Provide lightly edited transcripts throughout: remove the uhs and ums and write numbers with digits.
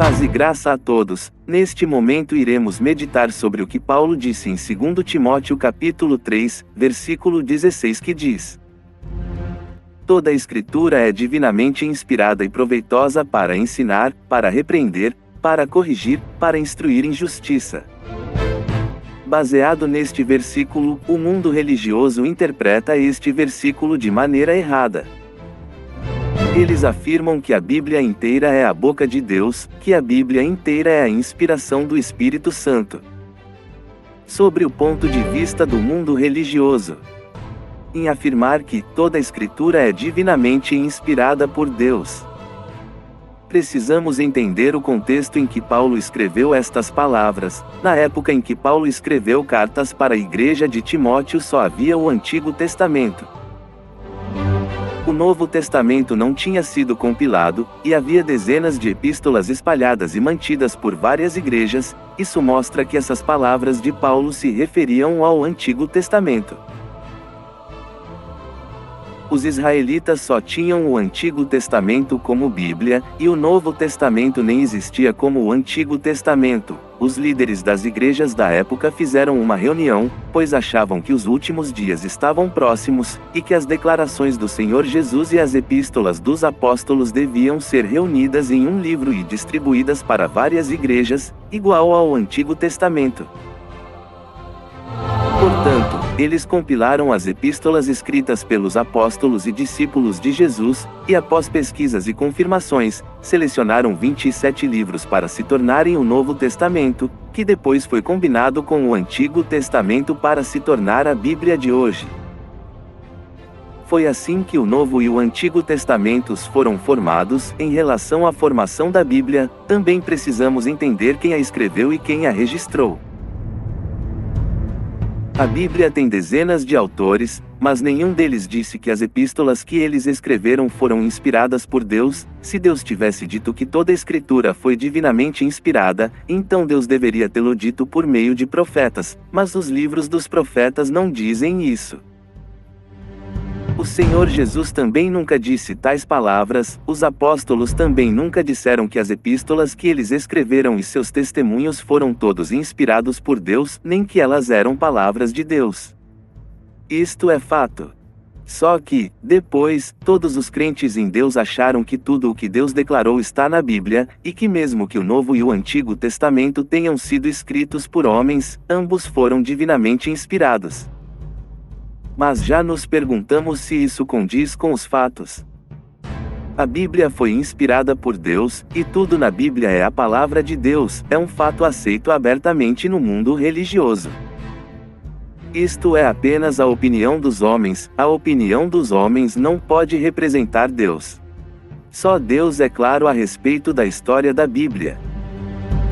Paz e graça a todos. Neste momento iremos meditar sobre o que Paulo disse em 2 Timóteo capítulo 3, versículo 16 que diz: Toda a Escritura é divinamente inspirada e proveitosa para ensinar, para repreender, para corrigir, para instruir em justiça. Baseado neste versículo, o mundo religioso interpreta este versículo de maneira errada. Eles afirmam que a Bíblia inteira é a boca de Deus, que a Bíblia inteira é a inspiração do Espírito Santo. Sobre o ponto de vista do mundo religioso, em afirmar que toda a Escritura é divinamente inspirada por Deus, precisamos entender o contexto em que Paulo escreveu estas palavras. Na época em que Paulo escreveu cartas para a igreja de Timóteo só havia o Antigo Testamento. O Novo Testamento não tinha sido compilado, e havia dezenas de epístolas espalhadas e mantidas por várias igrejas. Isso mostra que essas palavras de Paulo se referiam ao Antigo Testamento. Os israelitas só tinham o Antigo Testamento como Bíblia, e o Novo Testamento nem existia como o Antigo Testamento. Os líderes das igrejas da época fizeram uma reunião, pois achavam que os últimos dias estavam próximos, e que as declarações do Senhor Jesus e as epístolas dos apóstolos deviam ser reunidas em um livro e distribuídas para várias igrejas, igual ao Antigo Testamento. Portanto, eles compilaram as epístolas escritas pelos apóstolos e discípulos de Jesus, e após pesquisas e confirmações, selecionaram 27 livros para se tornarem o Novo Testamento, que depois foi combinado com o Antigo Testamento para se tornar a Bíblia de hoje. Foi assim que o Novo e o Antigo Testamentos foram formados. Em relação à formação da Bíblia, também precisamos entender quem a escreveu e quem a registrou. A Bíblia tem dezenas de autores, mas nenhum deles disse que as epístolas que eles escreveram foram inspiradas por Deus. Se Deus tivesse dito que toda a Escritura foi divinamente inspirada, então Deus deveria tê-lo dito por meio de profetas, mas os livros dos profetas não dizem isso. O Senhor Jesus também nunca disse tais palavras. Os apóstolos também nunca disseram que as epístolas que eles escreveram e seus testemunhos foram todos inspirados por Deus, nem que elas eram palavras de Deus. Isto é fato. Só que, depois, todos os crentes em Deus acharam que tudo o que Deus declarou está na Bíblia, e que mesmo que o Novo e o Antigo Testamento tenham sido escritos por homens, ambos foram divinamente inspirados. Mas já nos perguntamos se isso condiz com os fatos. A Bíblia foi inspirada por Deus, e tudo na Bíblia é a palavra de Deus, é um fato aceito abertamente no mundo religioso. Isto é apenas a opinião dos homens. A opinião dos homens não pode representar Deus. Só Deus é claro a respeito da história da Bíblia.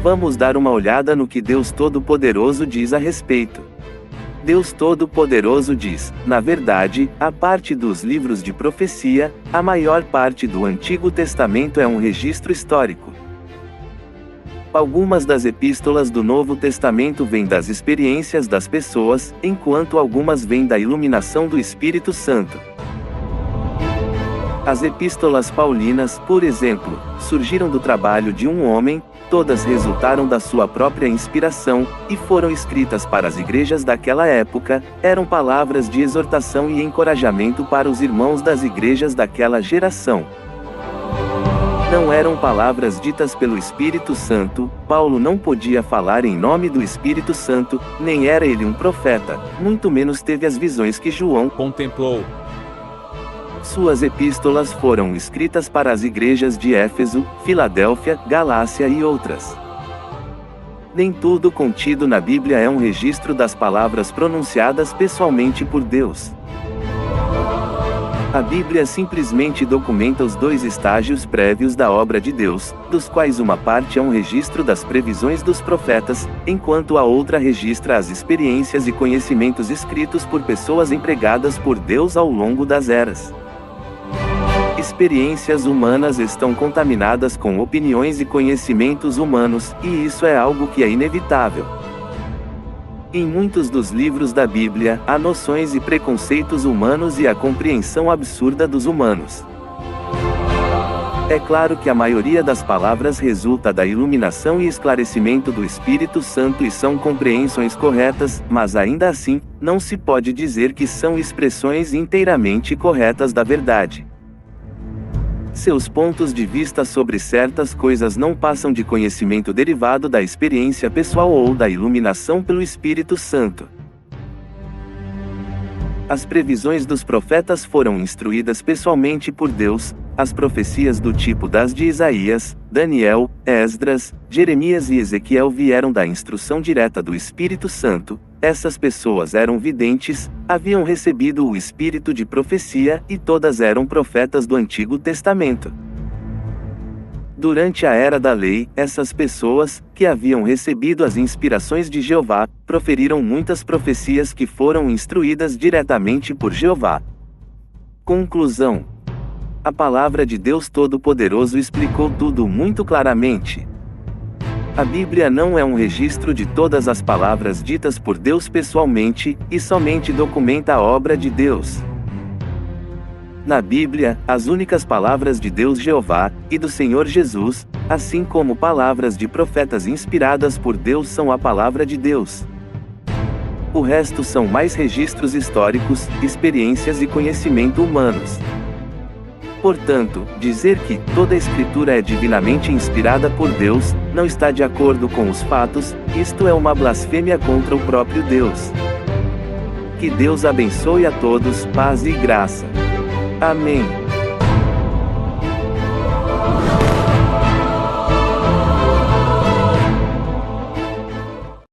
Vamos dar uma olhada no que Deus Todo-Poderoso diz a respeito. Deus Todo-Poderoso diz: na verdade, a parte dos livros de profecia, a maior parte do Antigo Testamento é um registro histórico. Algumas das epístolas do Novo Testamento vêm das experiências das pessoas, enquanto algumas vêm da iluminação do Espírito Santo. As epístolas paulinas, por exemplo, surgiram do trabalho de um homem. Todas resultaram da sua própria inspiração, e foram escritas para as igrejas daquela época. Eram palavras de exortação e encorajamento para os irmãos das igrejas daquela geração. Não eram palavras ditas pelo Espírito Santo. Paulo não podia falar em nome do Espírito Santo, nem era ele um profeta, muito menos teve as visões que João contemplou. Suas epístolas foram escritas para as igrejas de Éfeso, Filadélfia, Galácia e outras. Nem tudo contido na Bíblia é um registro das palavras pronunciadas pessoalmente por Deus. A Bíblia simplesmente documenta os dois estágios prévios da obra de Deus, dos quais uma parte é um registro das previsões dos profetas, enquanto a outra registra as experiências e conhecimentos escritos por pessoas empregadas por Deus ao longo das eras. Experiências humanas estão contaminadas com opiniões e conhecimentos humanos, e isso é algo que é inevitável. Em muitos dos livros da Bíblia, há noções e preconceitos humanos e a compreensão absurda dos humanos. É claro que a maioria das palavras resulta da iluminação e esclarecimento do Espírito Santo e são compreensões corretas, mas ainda assim, não se pode dizer que são expressões inteiramente corretas da verdade. Seus pontos de vista sobre certas coisas não passam de conhecimento derivado da experiência pessoal ou da iluminação pelo Espírito Santo. As previsões dos profetas foram instruídas pessoalmente por Deus. As profecias do tipo das de Isaías, Daniel, Esdras, Jeremias e Ezequiel vieram da instrução direta do Espírito Santo. Essas pessoas eram videntes, haviam recebido o espírito de profecia, e todas eram profetas do Antigo Testamento. Durante a era da lei, essas pessoas, que haviam recebido as inspirações de Jeová, proferiram muitas profecias que foram instruídas diretamente por Jeová. Conclusão: a palavra de Deus Todo-Poderoso explicou tudo muito claramente. A Bíblia não é um registro de todas as palavras ditas por Deus pessoalmente, e somente documenta a obra de Deus. Na Bíblia, as únicas palavras de Deus Jeová, e do Senhor Jesus, assim como palavras de profetas inspiradas por Deus são a palavra de Deus. O resto são mais registros históricos, experiências e conhecimento humanos. Portanto, dizer que toda a Escritura é divinamente inspirada por Deus, não está de acordo com os fatos, isto é uma blasfêmia contra o próprio Deus. Que Deus abençoe a todos, paz e graça. Amém.